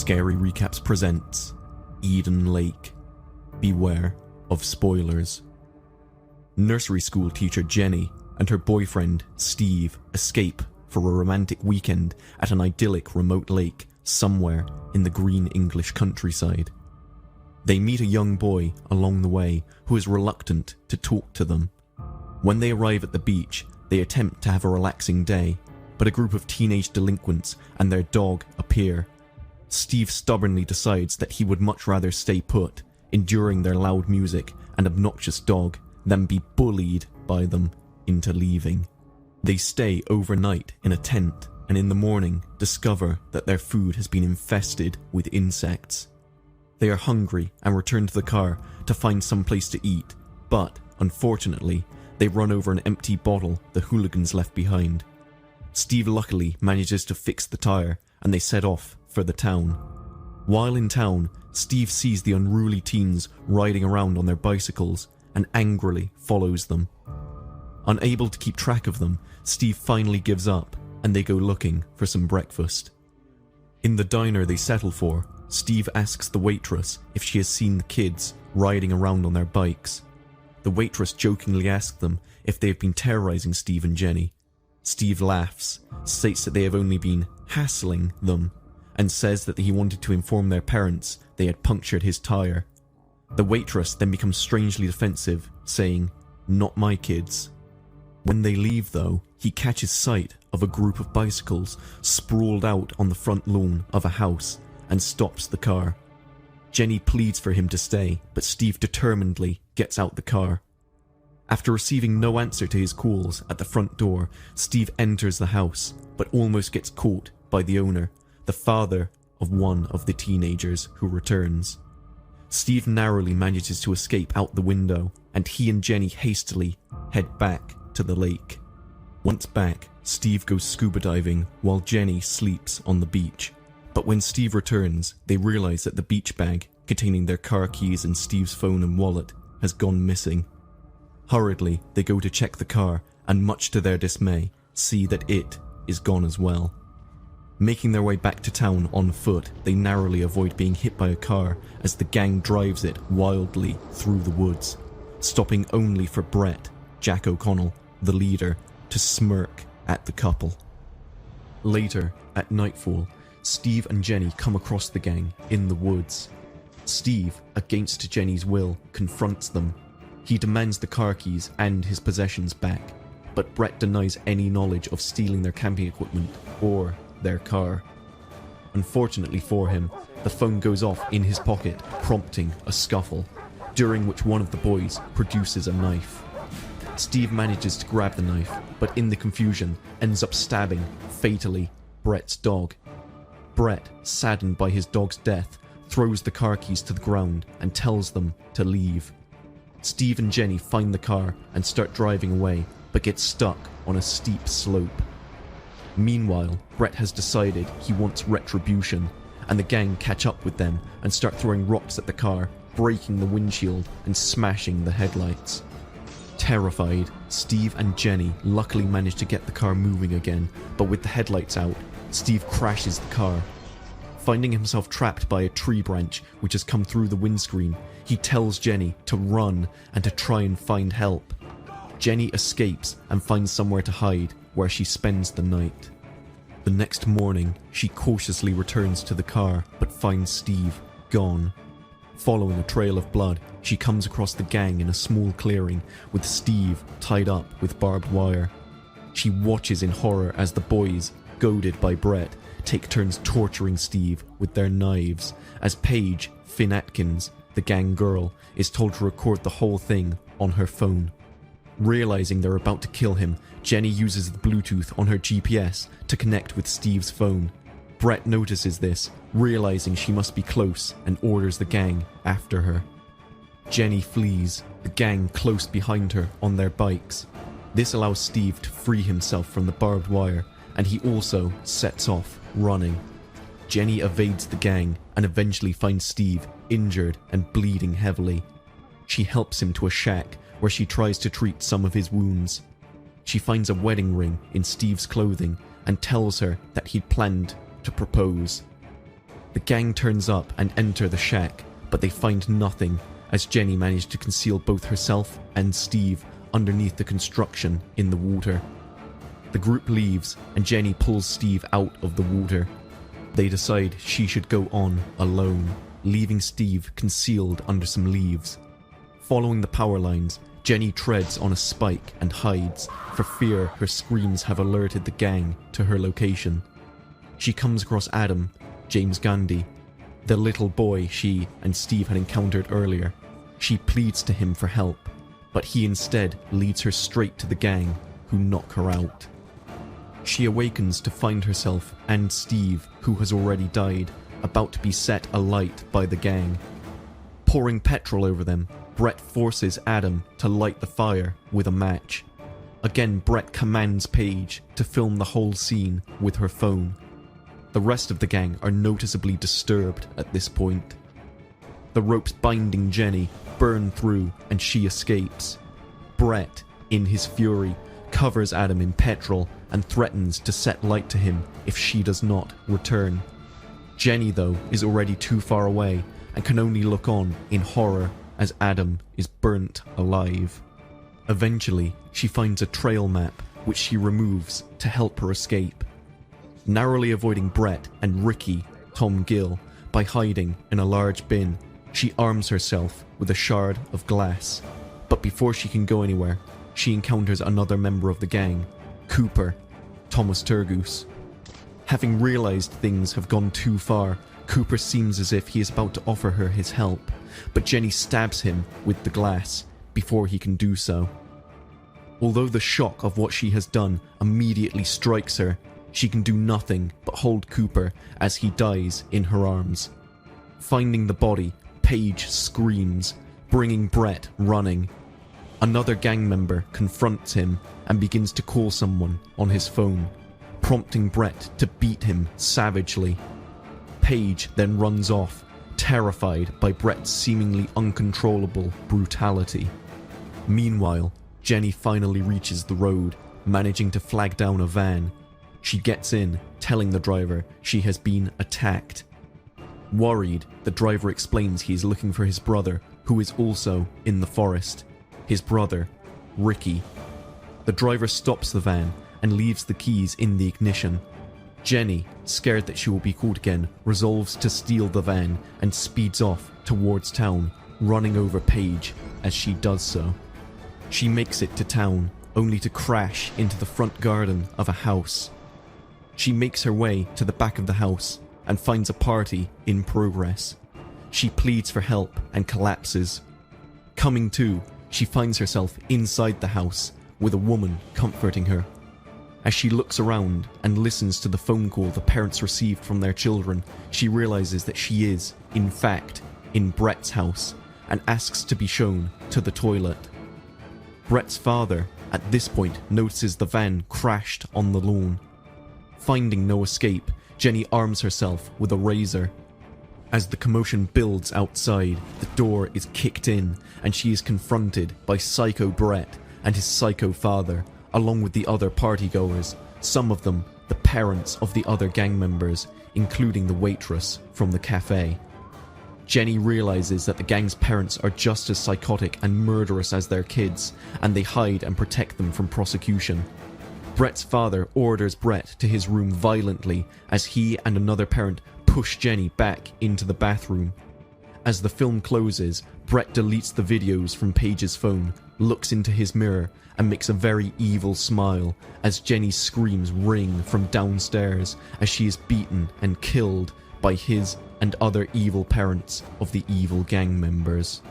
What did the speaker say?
Scary Recaps presents Eden Lake. Beware of spoilers. Nursery school teacher Jenny and her boyfriend Steve escape for a romantic weekend at an idyllic remote lake somewhere in the green English countryside. They meet a young boy along the way who is reluctant to talk to them. When they arrive at the beach, they attempt to have a relaxing day, but a group of teenage delinquents and their dog appear. Steve stubbornly decides that he would much rather stay put, enduring their loud music and obnoxious dog, than be bullied by them into leaving. They stay overnight in a tent, and in the morning discover that their food has been infested with insects. They are hungry and return to the car to find some place to eat, but, unfortunately, they run over an empty bottle the hooligans left behind. Steve luckily manages to fix the tire, and they set off for the town. While in town, Steve sees the unruly teens riding around on their bicycles and angrily follows them. Unable to keep track of them, Steve finally gives up and they go looking for some breakfast. In the diner they settle for, Steve asks the waitress if she has seen the kids riding around on their bikes. The waitress jokingly asks them if they have been terrorizing Steve and Jenny. Steve laughs, states that they have only been hassling them, and says that he wanted to inform their parents they had punctured his tire. The waitress then becomes strangely defensive, saying, "Not my kids." When they leave though, he catches sight of a group of bicycles sprawled out on the front lawn of a house and stops the car. Jenny pleads for him to stay, but Steve determinedly gets out the car. After receiving no answer to his calls at the front door, Steve enters the house, but almost gets caught by the owner, the father of one of the teenagers who returns. Steve narrowly manages to escape out the window, and he and Jenny hastily head back to the lake. Once back, Steve goes scuba diving while Jenny sleeps on the beach. But when Steve returns, they realize that the beach bag containing their car keys and Steve's phone and wallet has gone missing. Hurriedly, they go to check the car and, much to their dismay, see that it is gone as well. Making their way back to town on foot, they narrowly avoid being hit by a car as the gang drives it wildly through the woods, stopping only for Brett, Jack O'Connell, the leader, to smirk at the couple. Later, at nightfall, Steve and Jenny come across the gang in the woods. Steve, against Jenny's will, confronts them. He demands the car keys and his possessions back, but Brett denies any knowledge of stealing their camping equipment or their car. Unfortunately for him, the phone goes off in his pocket, prompting a scuffle, during which one of the boys produces a knife. Steve manages to grab the knife, but in the confusion ends up stabbing, fatally, Brett's dog. Brett, saddened by his dog's death, throws the car keys to the ground and tells them to leave. Steve and Jenny find the car and start driving away, but get stuck on a steep slope. Meanwhile, Brett has decided he wants retribution, and the gang catch up with them and start throwing rocks at the car, breaking the windshield and smashing the headlights. Terrified, Steve and Jenny luckily manage to get the car moving again, but with the headlights out, Steve crashes the car. Finding himself trapped by a tree branch which has come through the windscreen, he tells Jenny to run and to try and find help. Jenny escapes and finds somewhere to hide, where she spends the night. The next morning, she cautiously returns to the car, but finds Steve gone. Following a trail of blood, she comes across the gang in a small clearing, with Steve tied up with barbed wire. She watches in horror as the boys, goaded by Brett, take turns torturing Steve with their knives, as Paige, Finn Atkins, the gang girl, is told to record the whole thing on her phone. Realizing they're about to kill him, Jenny uses the Bluetooth on her GPS to connect with Steve's phone. Brett notices this, realizing she must be close, and orders the gang after her. Jenny flees, the gang close behind her on their bikes. This allows Steve to free himself from the barbed wire, and he also sets off running. Jenny evades the gang and eventually finds Steve injured and bleeding heavily. She helps him to a shack where she tries to treat some of his wounds. She finds a wedding ring in Steve's clothing and tells her that he'd planned to propose. The gang turns up and enter the shack, but they find nothing, as Jenny managed to conceal both herself and Steve underneath the construction in the water. The group leaves and Jenny pulls Steve out of the water. They decide she should go on alone, leaving Steve concealed under some leaves. Following the power lines, Jenny treads on a spike and hides, for fear her screams have alerted the gang to her location. She comes across Adam, James Gandhi, the little boy she and Steve had encountered earlier. She pleads to him for help, but he instead leads her straight to the gang, who knock her out. She awakens to find herself and Steve, who has already died, about to be set alight by the gang. Pouring petrol over them, Brett forces Adam to light the fire with a match. Again, Brett commands Paige to film the whole scene with her phone. The rest of the gang are noticeably disturbed at this point. The ropes binding Jenny burn through and she escapes. Brett, in his fury, covers Adam in petrol and threatens to set light to him if she does not return. Jenny, though, is already too far away and can only look on in horror as Adam is burnt alive. Eventually, she finds a trail map which she removes to help her escape. Narrowly avoiding Brett and Ricky, Tom Gill, by hiding in a large bin, she arms herself with a shard of glass. But before she can go anywhere, she encounters another member of the gang, Cooper, Thomas Turgoose. Having realized things have gone too far, Cooper seems as if he is about to offer her his help, but Jenny stabs him with the glass before he can do so. Although the shock of what she has done immediately strikes her, she can do nothing but hold Cooper as he dies in her arms. Finding the body, Paige screams, bringing Brett running. Another gang member confronts him and begins to call someone on his phone, prompting Brett to beat him savagely. Paige then runs off, terrified by Brett's seemingly uncontrollable brutality. Meanwhile, Jenny finally reaches the road, managing to flag down a van. She gets in, telling the driver she has been attacked. Worried, the driver explains he is looking for his brother, who is also in the forest. His brother, Ricky. The driver stops the van and leaves the keys in the ignition. Jenny, scared that she will be caught again, resolves to steal the van and speeds off towards town, running over Paige as she does so. She makes it to town, only to crash into the front garden of a house. She makes her way to the back of the house and finds a party in progress. She pleads for help and collapses. Coming to, she finds herself inside the house with a woman comforting her. As she looks around and listens to the phone call the parents received from their children, she realizes that she is, in fact, in Brett's house and asks to be shown to the toilet. Brett's father, at this point, notices the van crashed on the lawn. Finding no escape, Jenny arms herself with a razor. As the commotion builds outside, the door is kicked in and she is confronted by Psycho Brett and his psycho father, along with the other partygoers, some of them the parents of the other gang members, including the waitress from the cafe. Jenny realizes that the gang's parents are just as psychotic and murderous as their kids, and they hide and protect them from prosecution. Brett's father orders Brett to his room violently as he and another parent push Jenny back into the bathroom. As the film closes, Brett deletes the videos from Paige's phone, looks into his mirror, and makes a very evil smile as Jenny's screams ring from downstairs as she is beaten and killed by his and other evil parents of the evil gang members.